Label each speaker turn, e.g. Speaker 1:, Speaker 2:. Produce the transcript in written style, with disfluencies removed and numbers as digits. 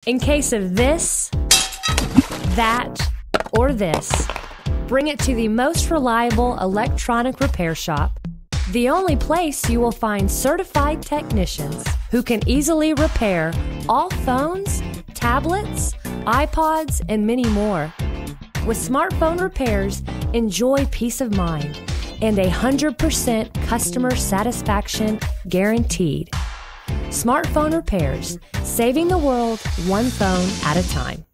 Speaker 1: In case of this, that, or this, bring it to the most reliable electronic repair shop. The only place you will find certified technicians who can easily repair all phones, tablets, iPods, and many more. With smartphone repairs, enjoy peace of mind and 100% customer satisfaction guaranteed. Smartphone repairs, saving the world one phone at a time.